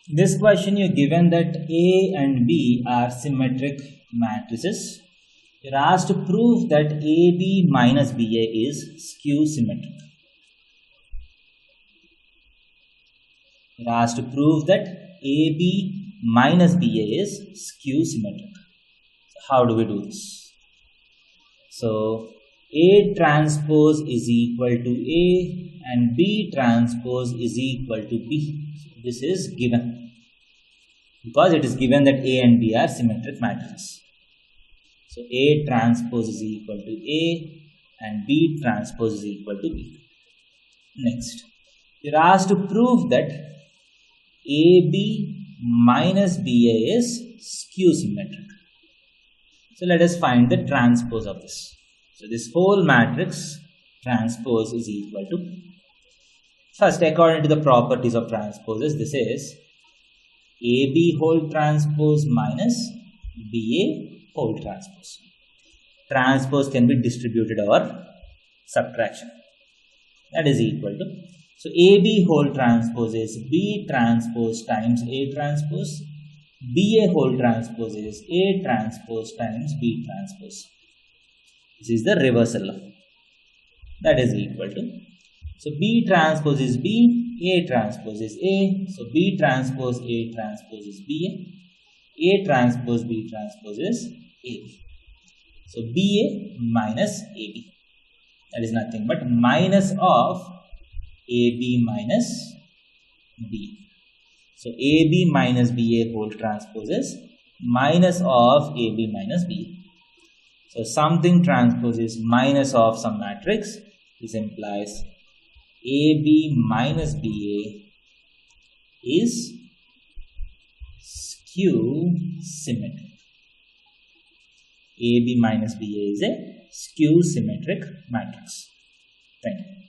This question you're given that A and B are symmetric matrices. You're asked to prove that AB minus BA is skew symmetric. You're asked to prove that AB minus BA is skew symmetric. So how do we do this? So A transpose is equal to A and B transpose is equal to B. So this is given because it is given that A and B are symmetric matrices. So A transpose is equal to A and B transpose is equal to B. Next, you are asked to prove that AB minus BA is skew symmetric. So let us find the transpose of this. So this whole matrix transpose is equal to, first according to the properties of transposes, this is AB whole transpose minus BA whole transpose. Transpose can be distributed over subtraction. That is equal to, so AB whole transpose is B transpose times A transpose. BA whole transpose is A transpose times B transpose. This is the reversal law. That is equal to, so B transpose is B, A transpose is A, so B transpose A transpose is BA, A transpose B transpose is AB. So BA minus AB. That is nothing but minus of AB minus B. So AB minus BA whole transpose is minus of AB minus BA. So something transpose is minus of some matrix. This implies AB minus BA is skew symmetric. AB minus BA is a skew symmetric matrix. Thank you.